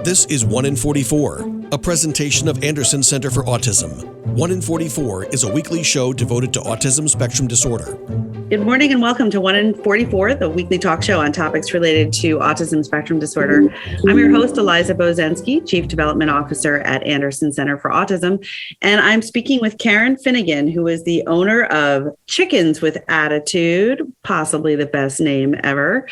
This is 1 in 44, a presentation of Anderson Center for Autism. 1 in 44 is a weekly show devoted to autism spectrum disorder. Good morning and welcome to 1 in 44, the weekly talk show on topics related to autism spectrum disorder. I'm your host, Eliza Bozensky, Chief Development Officer at Anderson Center for Autism. And I'm speaking with Karen Finnegan, who is the owner of Chickens with Attitude, possibly the best name ever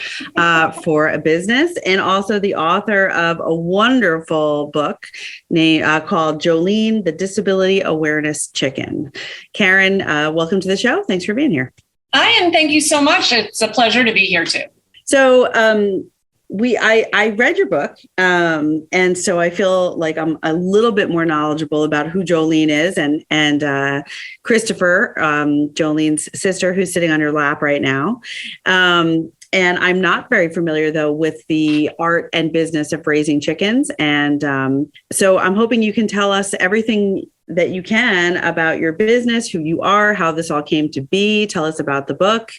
for a business, and also the author of a wonderful book called Jolene, the Disability Awareness Chicken. Karen, welcome to the show. Thanks for being here. Hi, and thank you so much. It's a pleasure to be here too. So I read your book, and so I feel like I'm a little bit more knowledgeable about who Jolene is and Christopher, Jolene's sister, who's sitting on your lap right now. And I'm not very familiar, though, with the art and business of raising chickens. And so I'm hoping you can tell us everything that you can about your business, who you are, how this all came to be. Tell us about the book.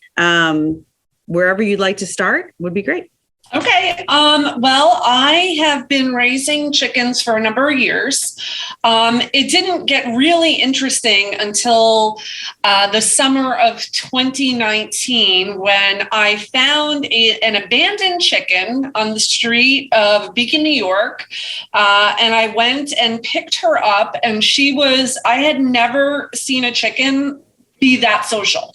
Wherever you'd like to start would be great. Okay. Well, I have been raising chickens for a number of years. It didn't get really interesting until the summer of 2019 when I found an abandoned chicken on the street of Beacon, New York. And I went and picked her up, and I had never seen a chicken be that social.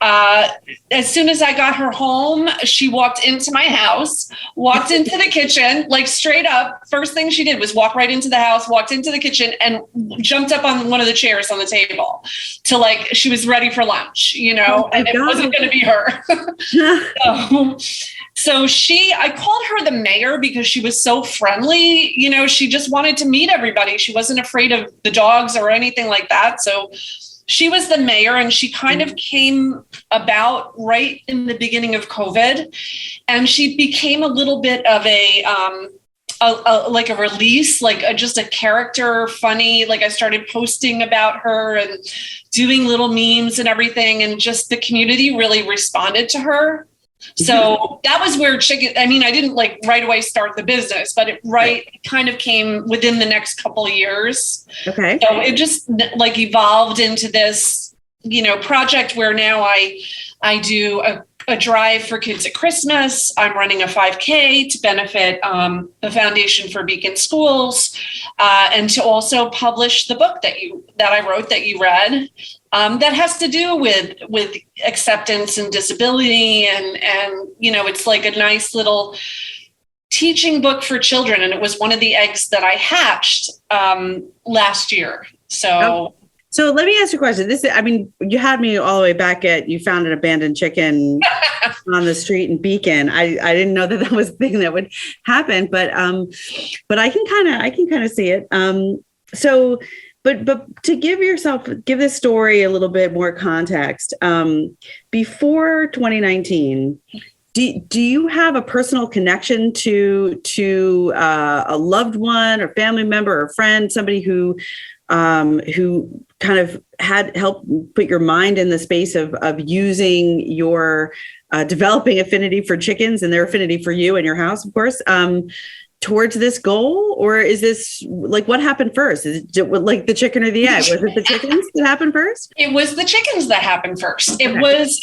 As soon as I got her home, she walked into my house, walked into the kitchen, like straight up. First thing she did was walk right into the house, walked into the kitchen and jumped up on one of the chairs on the table to she was ready for lunch, and it wasn't going to be her. So I called her the mayor because she was so friendly. She just wanted to meet everybody. She wasn't afraid of the dogs or anything like that. So she was the mayor, and she kind of came about right in the beginning of COVID, and she became a little bit of a release, just a character, funny. I started posting about her and doing little memes and everything, and just the community really responded to her. So that was where I didn't right away start the business, but it kind of came within the next couple of years. Okay. So it just evolved into this, project where now I do a drive for kids at Christmas. I'm running a 5K to benefit the Foundation for Beacon Schools, and to also publish the book that I wrote that you read. That has to do with acceptance and disability, and it's like a nice little teaching book for children. And it was one of the eggs that I hatched last year. So let me ask you a question. You had me all the way back you found an abandoned chicken on the street in Beacon. I didn't know that was a thing that would happen, but I can kind of see it. But to give this story a little bit more context, before 2019, do you have a personal connection to a loved one or family member or friend, somebody who kind of had helped put your mind in the space of using your developing affinity for chickens and their affinity for you and your house, of course, towards this goal? Or is this what happened first? Is it the chicken or the egg? Was it the chickens that happened first? It was the chickens that happened first. It was,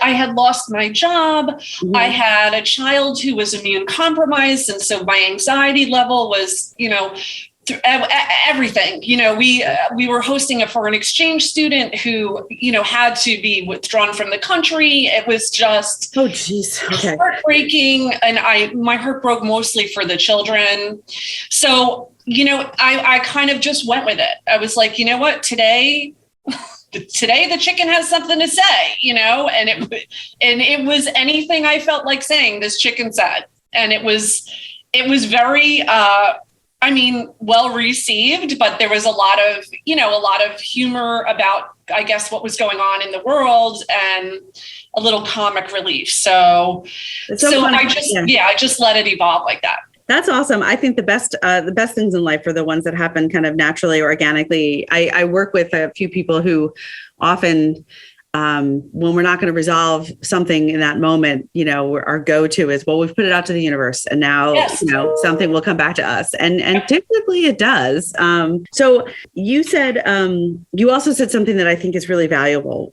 I had lost my job. Mm-hmm. I had a child who was immune compromised. And so my anxiety level was, everything. We were hosting a foreign exchange student who, had to be withdrawn from the country. It was just heartbreaking. And my heart broke mostly for the children. So, I kind of just went with it. I was like, you know what, today the chicken has something to say, and it was anything I felt like saying, this chicken said. And it was very, well received, but there was a lot of humor about, I guess, what was going on in the world and a little comic relief. So I just let it evolve like that. That's awesome. I think the best things in life are the ones that happen kind of naturally, organically. I work with a few people who often when we're not going to resolve something in that moment, our go-to is, well, we've put it out to the universe and now, something will come back to us. And typically it does. So you said, you also said something that I think is really valuable.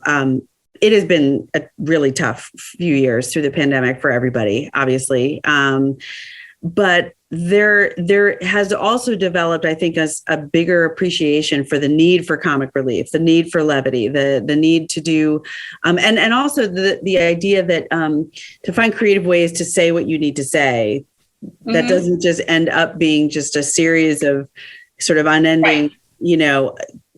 It has been a really tough few years through the pandemic for everybody, obviously. But there has also developed, I think, a bigger appreciation for the need for comic relief, the need for levity, the need to do, and also the idea that to find creative ways to say what you need to say, that doesn't just end up being just a series of sort of unending,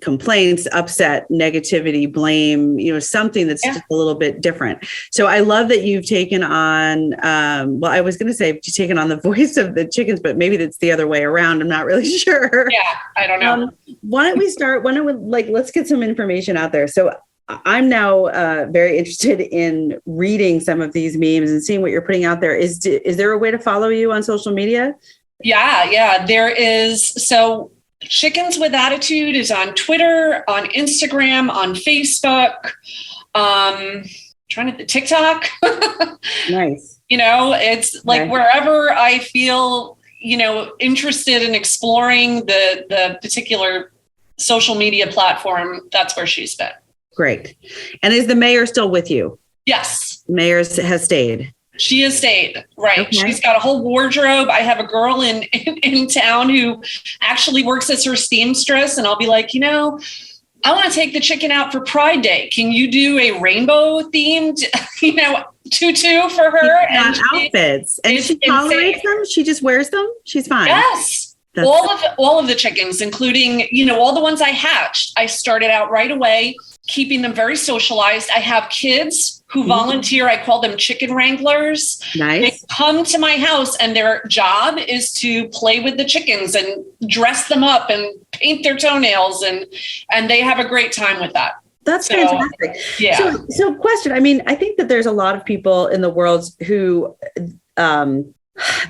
complaints, upset, negativity, blame, something that's just a little bit different. So I love that you've taken on, I was going to say you've taken on the voice of the chickens, but maybe that's the other way around. I'm not really sure. Yeah, I don't know. Why don't we start? Let's get some information out there. So I'm now very interested in reading some of these memes and seeing what you're putting out there. Is there a way to follow you on social media? Yeah, there is. So Chickens with Attitude is on Twitter, on Instagram, on Facebook, TikTok. Nice. It's like wherever I feel, interested in exploring the particular social media platform, that's where she's been. Great. And is the mayor still with you? Yes. Mayor has stayed. She has stayed, right. Okay. She's got a whole wardrobe. I have a girl in town who actually works as her seamstress. And I'll be like, I want to take the chicken out for Pride Day. Can you do a rainbow themed, tutu for her? And outfits. And she tolerates them? She just wears them? She's fine. Yes. All of the chickens, including, all the ones I hatched. I started out right away, keeping them very socialized. I have kids who volunteer. I call them chicken wranglers. Nice. They come to my house and their job is to play with the chickens and dress them up and paint their toenails. And they have a great time with that. That's fantastic. Yeah. So question, I think that there's a lot of people in the world who,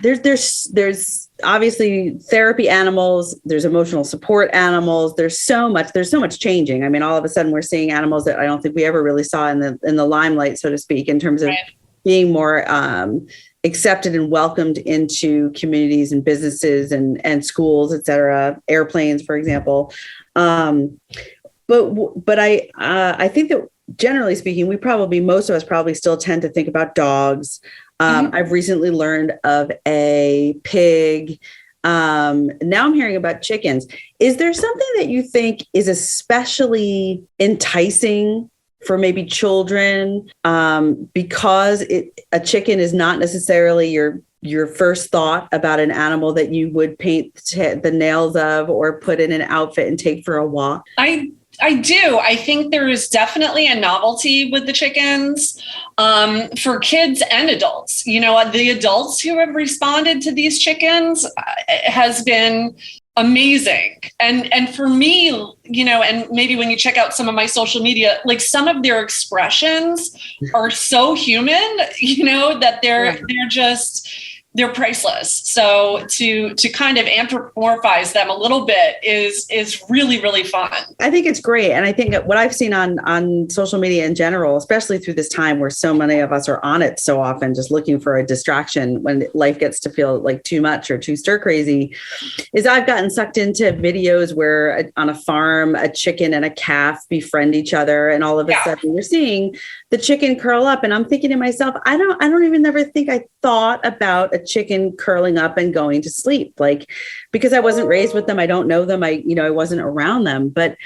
there's obviously therapy animals, there's emotional support animals, there's so much changing. All of a sudden we're seeing animals that I don't think we ever really saw in the limelight, so to speak, in terms of being more accepted and welcomed into communities and businesses and schools, et cetera, airplanes, for example. But I think that generally speaking, most of us probably still tend to think about dogs. I've recently learned of a pig. Now I'm hearing about chickens. Is there something that you think is especially enticing for maybe children because a chicken is not necessarily your first thought about an animal that you would paint the nails of or put in an outfit and take for a walk? I do. I think there is definitely a novelty with the chickens for kids and adults. The adults who have responded to these chickens has been amazing. And for me, and maybe when you check out some of my social media, like some of their expressions are so human, that they're priceless. So to kind of anthropomorphize them a little bit is really, really fun. I think it's great. And I think that what I've seen on social media in general, especially through this time where so many of us are on it so often, just looking for a distraction when life gets to feel like too much or too stir crazy, is I've gotten sucked into videos where on a farm, a chicken and a calf befriend each other. And all of a sudden you're seeing the chicken curl up. And I'm thinking to myself, I don't even ever think I thought about a chicken curling up and going to sleep, because I wasn't raised with them. I don't know them. I wasn't around them, but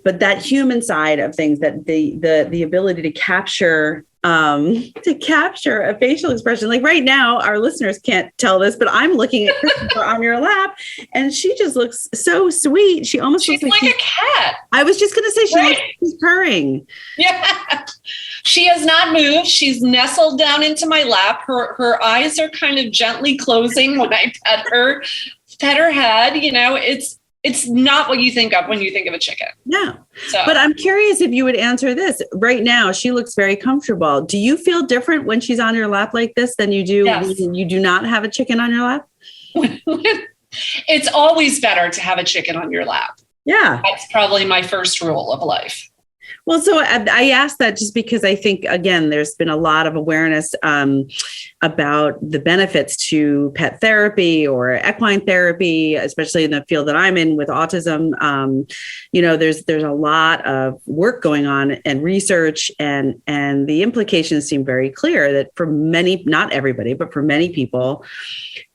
that human side of things, that the ability to capture a facial expression. Like right now, our listeners can't tell this, but I'm looking at Christopher on your lap and she just looks so sweet. She almost looks like a cat. I was just going to say she looks like she's purring. Yeah. She has not moved. She's nestled down into my lap. Her eyes are kind of gently closing when I pet her head. It's not what you think of when you think of a chicken. No. But I'm curious if you would answer this. Right now, she looks very comfortable. Do you feel different when she's on your lap like this than you do when you do not have a chicken on your lap? It's always better to have a chicken on your lap. Yeah. That's probably my first rule of life. Well, so I asked that just because I think, again, there's been a lot of awareness about the benefits to pet therapy or equine therapy, especially in the field that I'm in with autism. There's a lot of work going on and research, and the implications seem very clear that for many, not everybody, but for many people,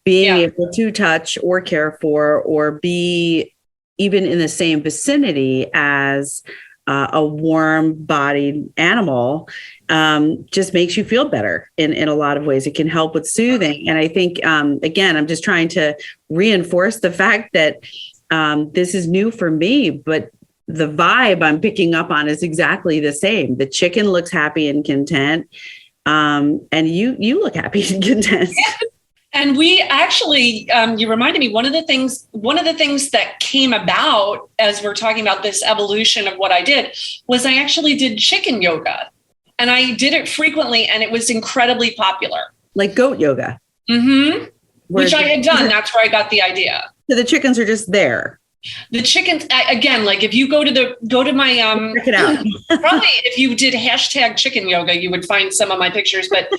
being able to touch or care for or be even in the same vicinity as a warm-bodied animal just makes you feel better in a lot of ways. It can help with soothing. And I think, again, I'm just trying to reinforce the fact that this is new for me, but the vibe I'm picking up on is exactly the same. The chicken looks happy and content, and you look happy and content. And we actually, you reminded me, one of the things that came about as we're talking about this evolution of what I did was I actually did chicken yoga, and I did it frequently, and it was incredibly popular. Like goat yoga. Mm-hmm. Which I had done. That's where I got the idea. So the chickens are just there. The chickens, again, like if you go to my, check it out. Probably if you did hashtag chicken yoga, you would find some of my pictures, but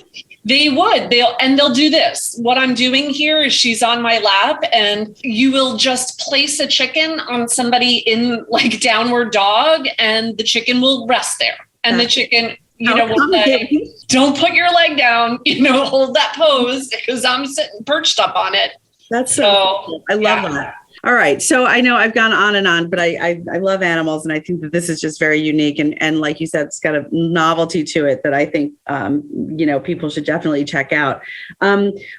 they'll do this. What I'm doing here is she's on my lap, and you will just place a chicken on somebody in like downward dog, and the chicken will rest there. And the chicken, will say, don't put your leg down, hold that pose because I'm sitting perched up on it. That's so cool. I love that. All right. So I know I've gone on and on, but I love animals. And I think that this is just very unique. And like you said, it's got a novelty to it that I think, people should definitely check out.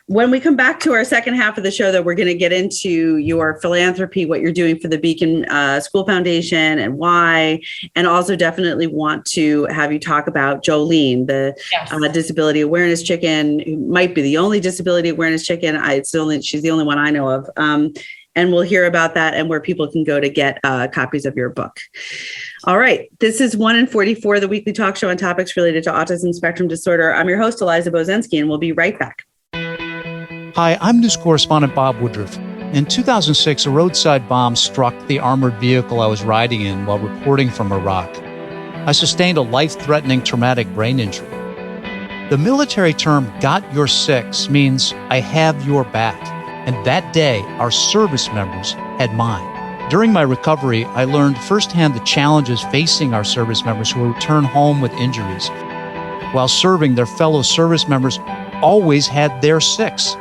When we come back to our second half of the show, though, we're going to get into your philanthropy, what you're doing for the Beacon School Foundation and why, and also definitely want to have you talk about Jolene, the disability awareness chicken, who might be the only disability awareness chicken. She's the only one I know of. And we'll hear about that and where people can go to get copies of your book. All right. This is 1 in 44, the weekly talk show on topics related to autism spectrum disorder. I'm your host, Eliza Bozensky, and we'll be right back. Hi, I'm news correspondent Bob Woodruff. In 2006, a roadside bomb struck the armored vehicle I was riding in while reporting from Iraq. I sustained a life-threatening traumatic brain injury. The military term, "got your six," means I have your back. And that day, our service members had mine. During my recovery, I learned firsthand the challenges facing our service members who return home with injuries. While serving, their fellow service members always had their six.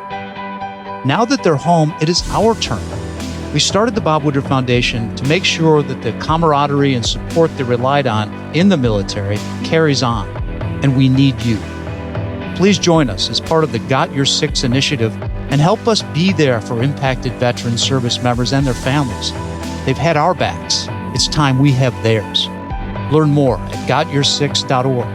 Now that they're home, it is our turn. We started the Bob Woodruff Foundation to make sure that the camaraderie and support they relied on in the military carries on, and we need you. Please join us as part of the Got Your Six initiative and help us be there for impacted veteran service members and their families. They've had our backs. It's time we have theirs. Learn more at gotyoursix.org.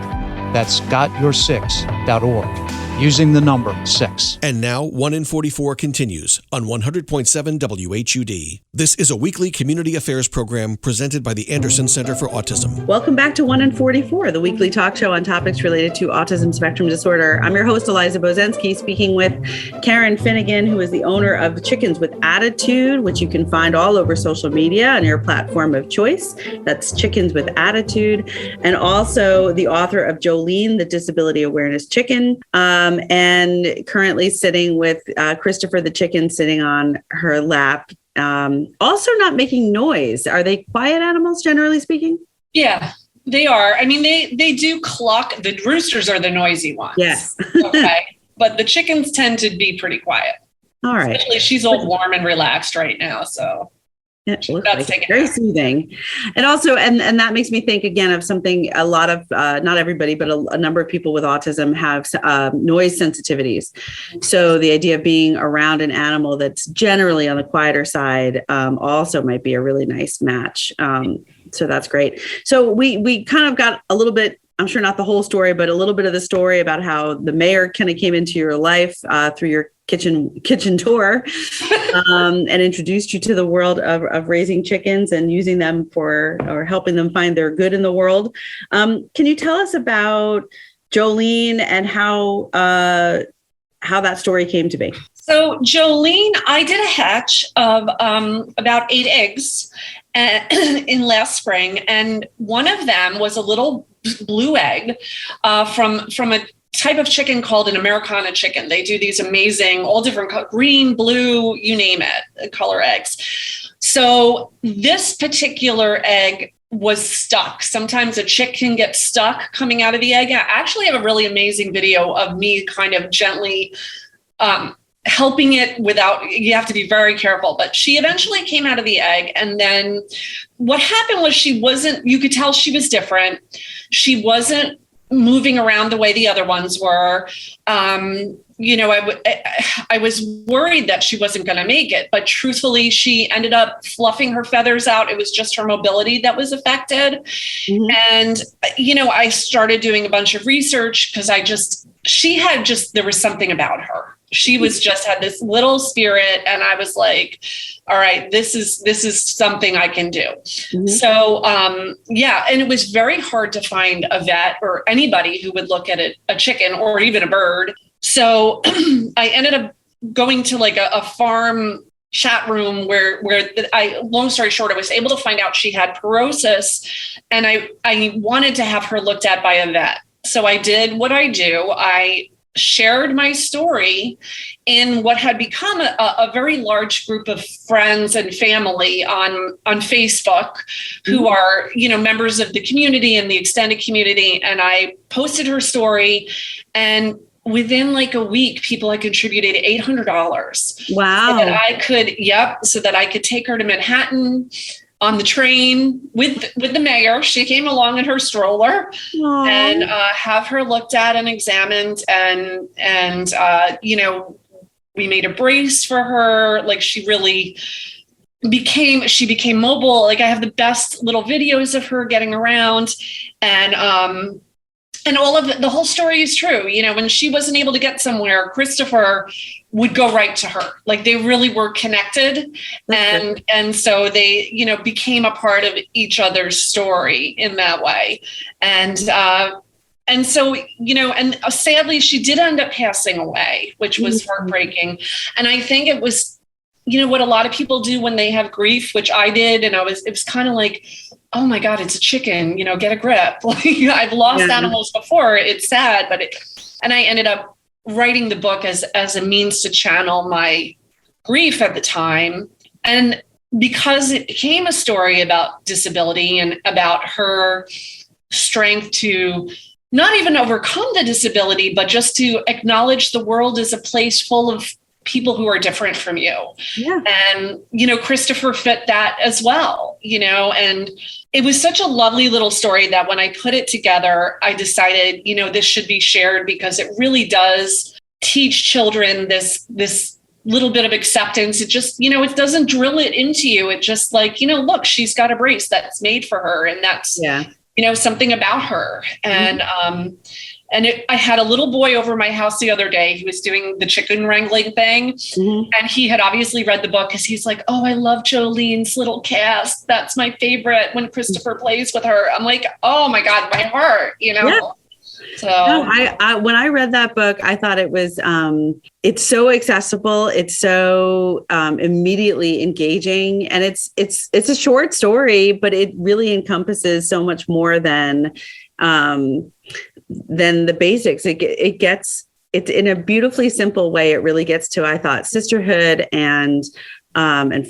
That's gotyoursix.org. Using the number 6. And now, 1 in 44 continues on 100.7 WHUD. This is a weekly community affairs program presented by the Anderson Center for Autism. Welcome back to 1 in 44, the weekly talk show on topics related to autism spectrum disorder. I'm your host, Eliza Bozensky, speaking with Karen Finnegan, who is the owner of Chickens with Attitude, which you can find all over social media on your platform of choice. That's Chickens with Attitude. And also the author of Jolene, the Disability Awareness Chicken. And currently sitting with Christopher the chicken sitting on her lap. Also not making noise. Are they quiet animals, generally speaking? Yeah, they are. I mean, they do cluck. The roosters are the noisy ones. Yes. Okay. But the chickens tend to be pretty quiet. All right. Especially she's all warm and relaxed right now. So it looks like very soothing. And also, and that makes me think again of something a lot of, not everybody, but a number of people with autism have noise sensitivities. So the idea of being around an animal that's generally on the quieter side also might be a really nice match. So that's great. So we kind of got a little bit, I'm sure not the whole story, but a little bit of the story about how the mayor kind of came into your life through your kitchen tour and introduced you to the world of raising chickens and using them or helping them find their good in the world. Can you tell us about Jolene and how that story came to be? So Jolene, I did a hatch of about 8 eggs in last spring, and one of them was a little blue egg from a type of chicken called an Americana chicken. They do these amazing, all different green, blue, you name it, color eggs. So this particular egg was stuck. Sometimes a chick can get stuck coming out of the egg. I actually have a really amazing video of me kind of gently helping it without, you have to be very careful, but she eventually came out of the egg. And then what happened was you could tell she was different. She wasn't moving around the way the other ones were. I was worried that she wasn't going to make it, but truthfully, she ended up fluffing her feathers out. It was just her mobility that was affected. Mm-hmm. And, I started doing a bunch of research because there was something about her. She had this little spirit, and I was like, all right, this is something I can do. Mm-hmm. So, and it was very hard to find a vet or anybody who would look at a chicken or even a bird. So I ended up going to like a farm chat room where long story short, I was able to find out she had perosis, and I wanted to have her looked at by a vet. So I did what I do. I shared my story in what had become a very large group of friends and family on Facebook who are, members of the community and the extended community. And I posted her story, and within like a week, people had contributed $800. Wow. So that I could take her to Manhattan on the train with the mayor. She came along in her stroller. Aww. And have her looked at and examined, and we made a brace for her. Like she became mobile. Like I have the best little videos of her getting around, and all of the whole story is true. When she wasn't able to get somewhere, Christopher would go right to her. Like they really were connected. And so they, became a part of each other's story in that way. And so, and sadly, she did end up passing away, which was heartbreaking. And I think it was, what a lot of people do when they have grief, which I did. And it was kind of like, oh my God, it's a chicken, get a grip. I've lost animals before. It's sad, and I ended up writing the book as a means to channel my grief at the time. And because it became a story about disability and about her strength to not even overcome the disability, but just to acknowledge the world as a place full of people who are different from you. Yeah. And, Christopher fit that as well, and it was such a lovely little story that when I put it together, I decided, this should be shared because it really does teach children this little bit of acceptance. It just, it doesn't drill it into you. It just like, look, she's got a brace that's made for her, and that's, something about her. And, I had a little boy over my house the other day. He was doing the chicken wrangling thing. And he had obviously read the book because he's like, oh, I love Jolene's little cast. That's my favorite when Christopher plays with her. I'm like, oh my God, my heart, Yeah. So no, when I read that book, I thought it was, it's so accessible. It's so immediately engaging, and it's a short story, but it really encompasses so much more than the basics. It's in a beautifully simple way. It really gets to, I thought, sisterhood and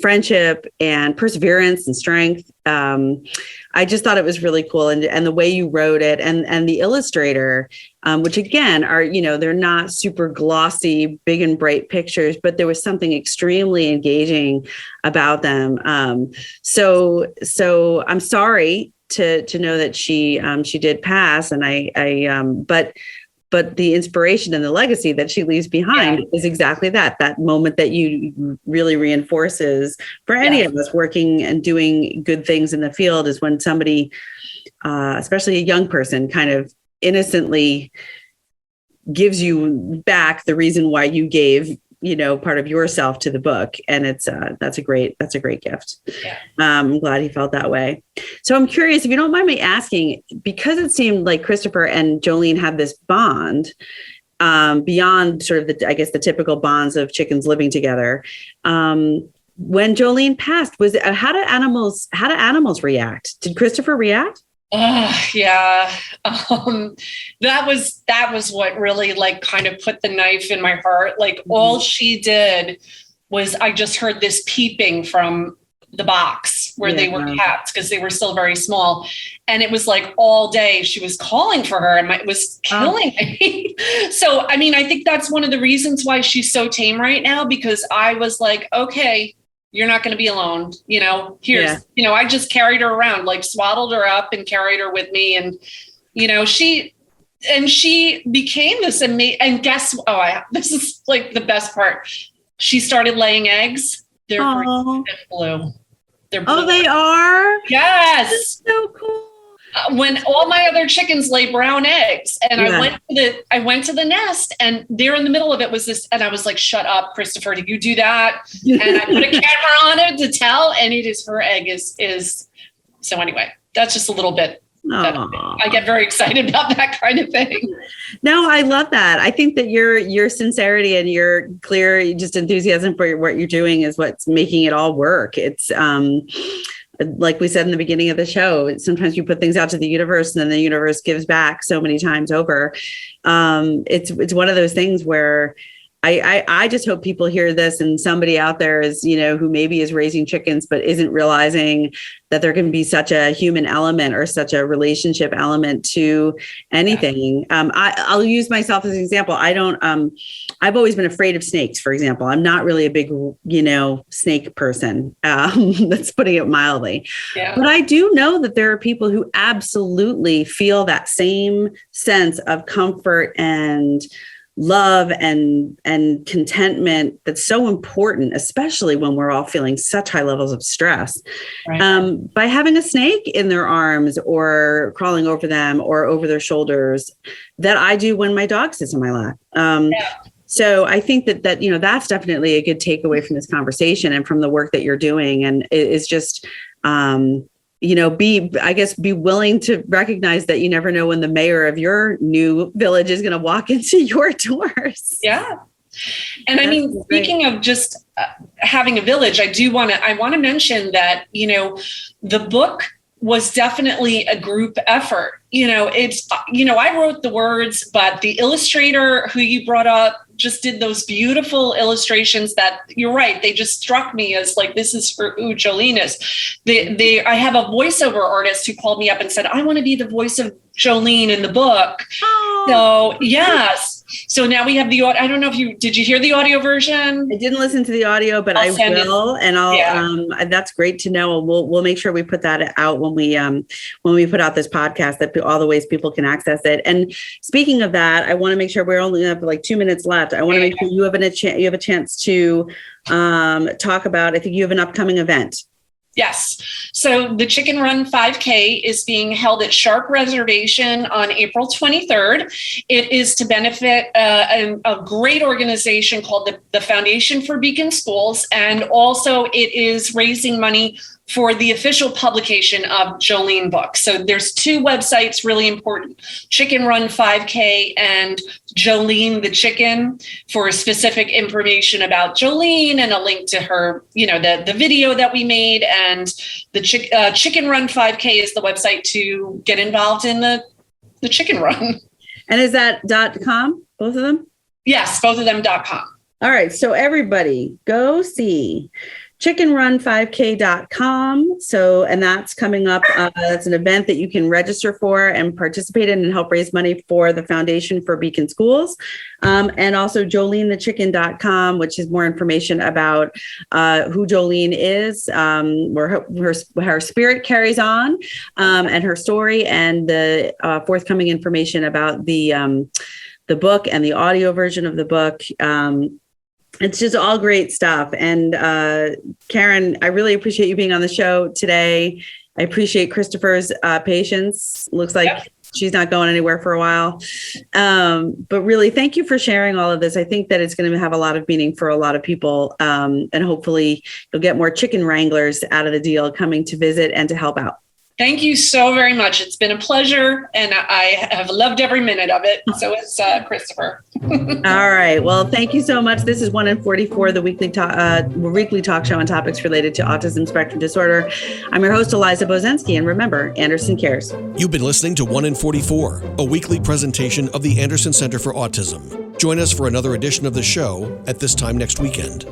friendship and perseverance and strength. I just thought it was really cool. And the way you wrote it and the illustrator, which again are, they're not super glossy, big and bright pictures, but there was something extremely engaging about them. So I'm sorry to know that she did pass, and but the inspiration and the legacy that she leaves behind is exactly that moment that you really reinforces for any of us working and doing good things in the field, is when somebody, especially a young person, kind of innocently gives you back the reason why you gave, part of yourself to the book. And it's, that's a great gift. Yeah. I'm glad he felt that way. So I'm curious, if you don't mind me asking, because it seemed like Christopher and Jolene had this bond, beyond sort of the typical bonds of chickens living together. When Jolene passed, how do animals react? Did Christopher react? Yeah. That was what really like kind of put the knife in my heart. Like all she did was I just heard this peeping from the box where they were kept because they were still very small. And it was like all day she was calling for her and it was killing me. So, I mean, I think that's one of the reasons why she's so tame right now, because I was like, okay, you're not going to be alone. I just carried her around, like swaddled her up and carried her with me. And, she became this amazing, and this is like the best part. She started laying eggs. They're green and blue. They're blue. Oh, they are? Yes. That's so cool. When all my other chickens lay brown eggs, and I went to the nest, and there in the middle of it was this, and I was like, "Shut up, Christopher! Did you do that?" And I put a camera on it to tell, and it is her egg is. So anyway, that's just a little bit. I get very excited about that kind of thing. No, I love that. I think that your sincerity and your clear, just enthusiasm for what you're doing is what's making it all work. It's like we said in the beginning of the show, sometimes you put things out to the universe and then the universe gives back so many times over. It's one of those things where I just hope people hear this, and somebody out there is, who maybe is raising chickens, but isn't realizing that there can be such a human element or such a relationship element to anything. I'll use myself as an example. I've always been afraid of snakes, for example. I'm not really a big, snake person. That's putting it mildly. Yeah. But I do know that there are people who absolutely feel that same sense of comfort and love and contentment that's so important, especially when we're all feeling such high levels of stress. Right. By having a snake in their arms or crawling over them or over their shoulders, that I do when my dog sits in my lap. So I think that that's definitely a good takeaway from this conversation and from the work that you're doing. And it's just be willing to recognize that you never know when the mayor of your new village is going to walk into your doors. Yeah. And I mean, speaking of just having a village, I want to mention that, the book was definitely a group effort. I wrote the words, but the illustrator who you brought up just did those beautiful illustrations that, you're right, they just struck me as like, this is for who Jolene is. I have a voiceover artist who called me up and said, I want to be the voice of Jolene in the book. Oh. So yes. So now we have I don't know if did you hear the audio version? I didn't listen to the audio, but I will. And I'll, that's great to know. We'll make sure we put that out when we put out this podcast, that all the ways people can access it. And speaking of that, I want to make sure we're only have like 2 minutes left. I want to make sure you have a chance to talk about, I think you have an upcoming event. Yes. So the Chicken Run 5K is being held at Sharp Reservation on April 23rd. It is to benefit a great organization called the Foundation for Beacon Schools. And also it is raising money for the official publication of Jolene book. So there's two websites really important, Chicken Run 5K and Jolene the Chicken, for specific information about Jolene and a link to her, the video that we made. And the Chicken Run 5K is the website to get involved in the Chicken Run. And is that .com, both of them? Yes, both of them .com. All right. So everybody go see chickenrun5k.com. So, and that's coming up. That's an event that you can register for and participate in and help raise money for the Foundation for Beacon Schools. And also jolenethechicken.com, which is more information about who Jolene is, where her spirit carries on, and her story, and the forthcoming information about the book and the audio version of the book. It's just all great stuff. And Karen, I really appreciate you being on the show today. I appreciate Christopher's patience. Looks like she's not going anywhere for a while. But really, thank you for sharing all of this. I think that it's going to have a lot of meaning for a lot of people. And hopefully you'll get more chicken wranglers out of the deal coming to visit and to help out. Thank you so very much. It's been a pleasure, and I have loved every minute of it. So it's Christopher. All right. Well, thank you so much. This is 1 in 44, the weekly talk show on topics related to autism spectrum disorder. I'm your host, Eliza Bozensky, and remember, Anderson cares. You've been listening to 1 in 44, a weekly presentation of the Anderson Center for Autism. Join us for another edition of the show at this time next weekend.